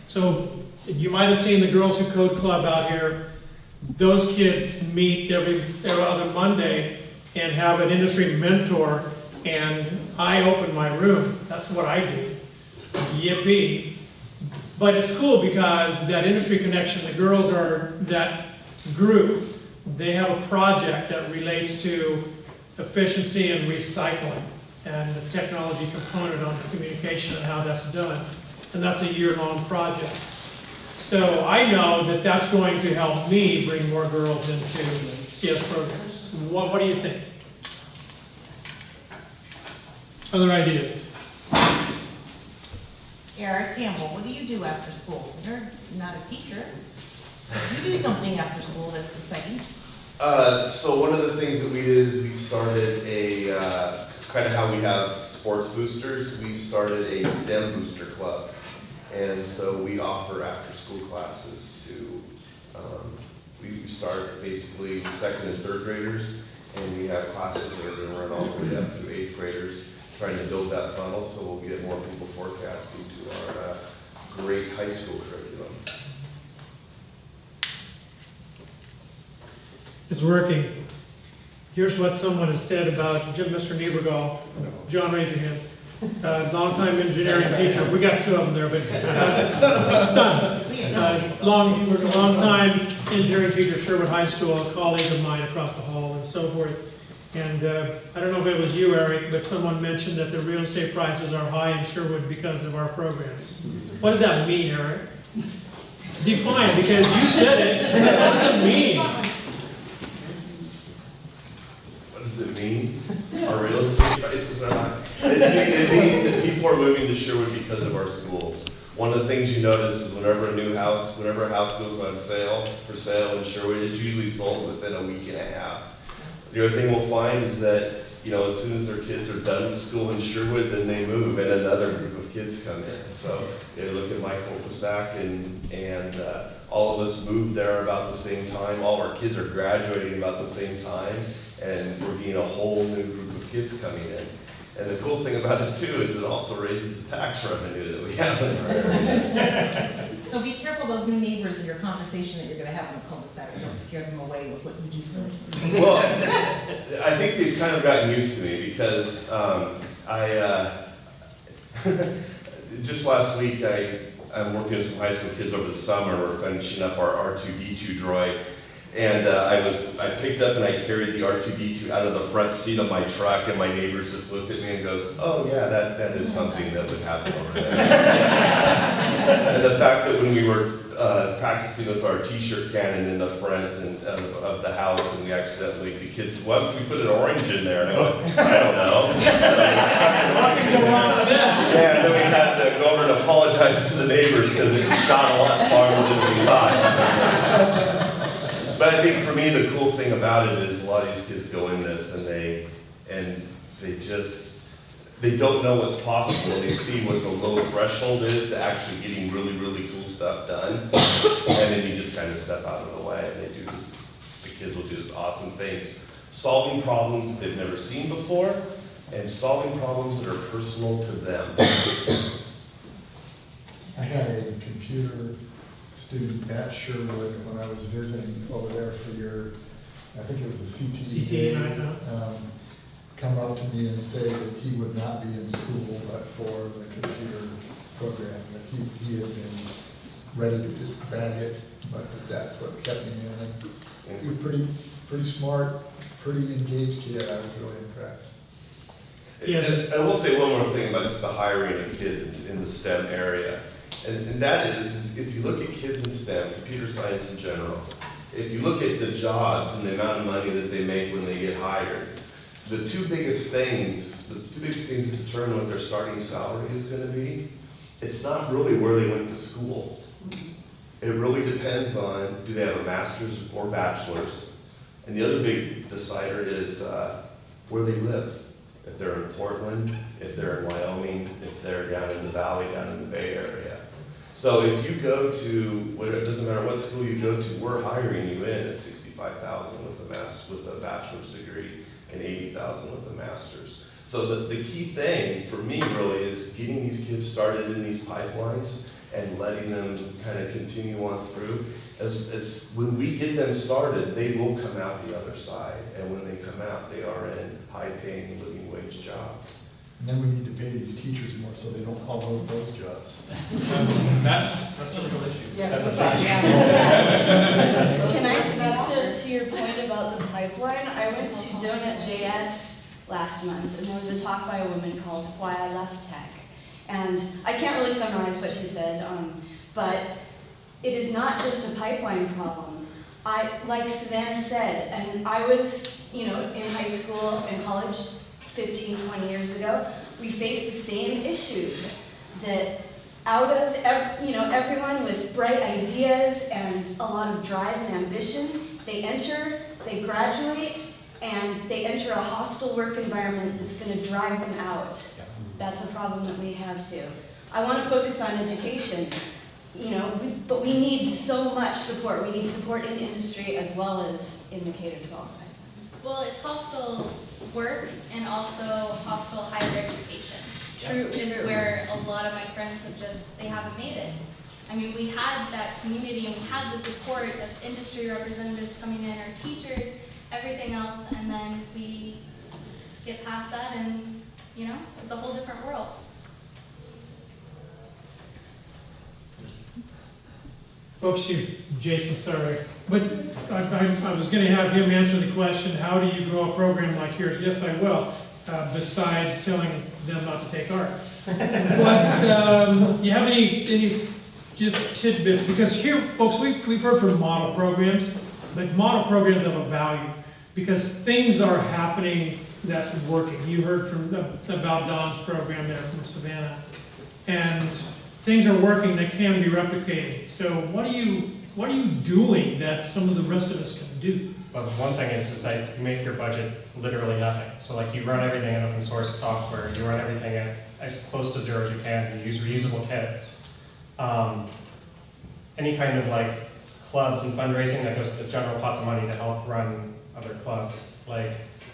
So you might have seen the Girls Who Code Club out here. Those kids meet every other Monday and have an industry mentor, and I open my room. That's what I do. Yippee. But it's cool because that industry connection, the girls are that group. They have a project that relates to efficiency and recycling and the technology component on the communication and how that's done. And that's a year-long project. So I know that that's going to help me bring more girls into CS programs. What do you think? Other ideas? Eric Campbell, what do you do after school? You're not a teacher. But you do something after school that's exciting. So one of the things that we did is we started a, kind of how we have sports boosters, we started a STEM booster club. And so we offer after-school classes to, we start basically second and third graders, and we have classes that are going to run all the way up through eighth graders, trying to build that funnel so we'll get more people forecasting to our great high school curriculum. It's working. Here's what someone has said about Mr. Niebergall. John, raise your hand. Longtime engineering teacher. We got two of them there, but son. Long-time engineering teacher, Sherwood High School, a colleague of mine across the hall and so forth. And I don't know if it was you, Eric, but someone mentioned that the real estate prices are high in Sherwood because of our programs. What does that mean, Eric? Define, because you said it. What does it mean? What does it mean? Our real estate prices are high? It means that people are moving to Sherwood because of our schools. One of the things you notice is whenever a house goes on for sale in Sherwood, it's usually sold within a week and a half. The other thing we'll find is that, you know, as soon as their kids are done with school in Sherwood, then they move and another group of kids come in. So they look at my cul-de-sac and all of us moved there about the same time. All of our kids are graduating about the same time, and we're getting a whole new group of kids coming in. And the cool thing about it too is it also raises the tax revenue that we have in our area. So be careful those new neighbors in your conversation that you're going to have in the cul-de-sac. Don't scare them away with what you do for them. Well, I think they've kind of gotten used to me because just last week I'm working with some high school kids over the summer. We're finishing up our R2D2 droid. And I picked up and I carried the R2D2 out of the front seat of my truck, and my neighbors just looked at me and goes, "Oh yeah, that is something that would happen over there." And the fact that when we were practicing with our t-shirt cannon in the front of the house, and the kids, once we put an orange in there, and I go, "I don't know." Yeah, and then we had to go over and apologize to the neighbors because it shot a lot farther than we thought. But I think for me, the cool thing about it is a lot of these kids go in this and they don't know what's possible. They see what the low threshold is to actually getting really, really cool stuff done. And then you just kind of step out of the way and the kids will do this awesome things. Solving problems that they've never seen before and solving problems that are personal to them. I had a computer student at Sherwood when I was visiting over there for I think it was a CTA, come up to me and say that he would not be in school but for the computer program, that he had been ready to just bag it, but that's what kept me in. And he was pretty smart, pretty engaged kid. I was really impressed. Yes. And I will say one more thing about just the hiring of kids in the STEM area. And that is if you look at kids in STEM, computer science in general, if you look at the jobs and the amount of money that they make when they get hired, the two biggest things that determine what their starting salary is going to be, it's not really where they went to school. It really depends on, do they have a master's or bachelor's? And the other big decider is where they live. If they're in Portland, if they're in Wyoming, if they're down in the valley, down in the Bay Area. So if you go to, it doesn't matter what school you go to, we're hiring you in at $65,000 with a bachelor's degree and $80,000 with a master's. So the key thing for me really is getting these kids started in these pipelines and letting them kind of continue on through. As when we get them started, they will come out the other side. And when they come out, they are in high-paying living wage jobs. And then we need to pay these teachers more so they don't all over those jobs. That's a real issue. Yeah, That's a that's big right. issue. Can I speak to your point about the pipeline? I went to Donut JS last month, and there was a talk by a woman called Why I Left Tech. And I can't really summarize what she said, but it is not just a pipeline problem. Like Savannah said, and I was, in high school and college 15, 20 years ago, we faced the same issues that out of, everyone with bright ideas and a lot of drive and ambition, they graduate, and they enter a hostile work environment that's going to drive them out. That's a problem that we have too. I want to focus on education, but we need so much support. We need support in industry as well as in the K-12. Well, it's hostile work and also hostile higher education. True. Is where a lot of my friends they haven't made it. I mean, we had that community and we had the support of industry representatives coming in, our teachers, everything else, and then we get past that and, it's a whole different world. Folks, Jason, sorry, but I was going to have him answer the question, how do you grow a program like yours? Yes, I will, besides telling them not to take art. But you have any just tidbits? Because here, folks, we've heard from model programs, but model programs have a value because things are happening that's working. You heard about Don's program there from Savannah, and things are working that can be replicated. So what are you doing that some of the rest of us can do? Well, one thing is that you make your budget literally nothing. So like you run everything in open source software, you run everything at as close to zero as you can, you use reusable kits. Any kind of like clubs and fundraising that goes to general pots of money to help run other clubs. Like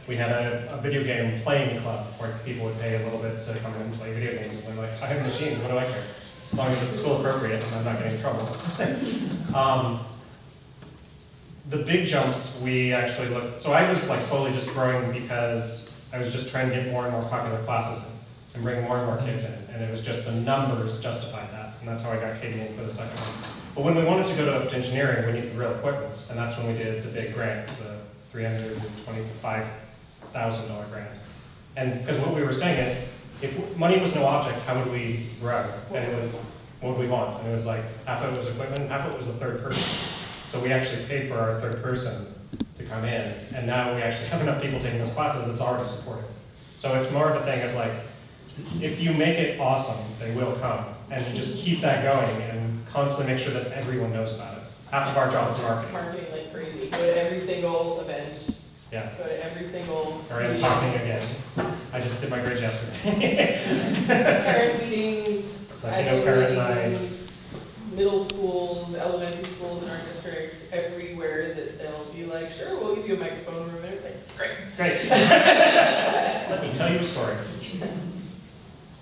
we had a video game playing club where people would pay a little bit to come in and play video games. And they're like, I have machines, what do I care? As long as it's school appropriate and I'm not getting in trouble. The big jumps we actually looked, so I was like slowly just growing because I was just trying to get more and more popular classes in and bring more and more kids in. And it was just the numbers justified that. And that's how I got Katie in for the second one. But when we wanted to go to engineering, we needed real equipment. And that's when we did the big grant, the $325,000 grant. And because what we were saying is, if money was no object, how would we grow? And it was, what would we want? And it was like, half of it was equipment, half of it was a third person. So we actually paid for our third person to come in. And now we actually have enough people taking those classes, it's already supported. So it's more of a thing of like, if you make it awesome, they will come. And you just keep that going and constantly make sure that everyone knows about it. Half of our job is marketing. Marketing like crazy. Go to every single event. Yeah. Go to every single. Sorry, I'm talking again. I just did my grades yesterday. Parent meetings, Latino annual parent meetings, nights. middle schools, elementary schools in our district, everywhere that they'll be like, sure, we'll give you a microphone room. They're like, great. Great. Let me tell you a story.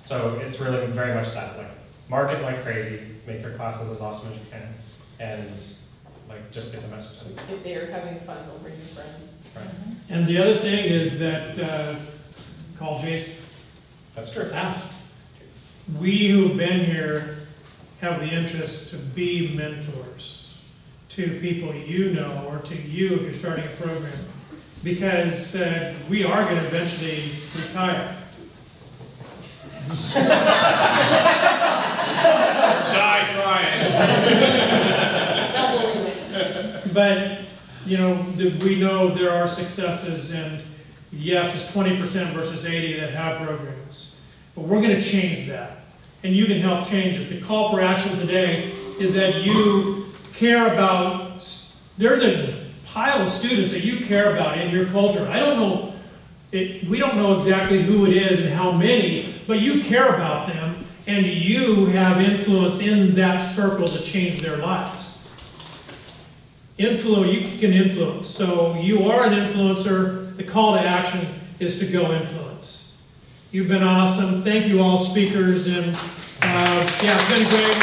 So it's really very much that, like, market like crazy, make your classes as awesome as you can, and like just get the message out. If they are having fun, they'll bring their friends. Right. And the other thing is that, call Jason, That's true. ask. We who've been here have the interest to be mentors to people you know or to you if you're starting a program. Because we are going to eventually retire. Die trying. Doubling it. But, we know there are successes, and yes, it's 20% versus 80 that have programs. But we're going to change that, and you can help change it. The call for action today is that you care about, there's a pile of students that you care about in your culture. I don't know, we don't know exactly who it is and how many, but you care about them, and you have influence in that circle to change their lives. You can influence. So you are an influencer. The call to action is to go influence. You've been awesome. Thank you all speakers, and it's been great.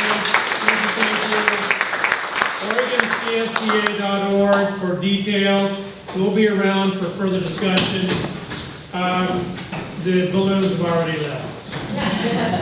CSTA.org for details. We'll be around for further discussion. The balloons have already left.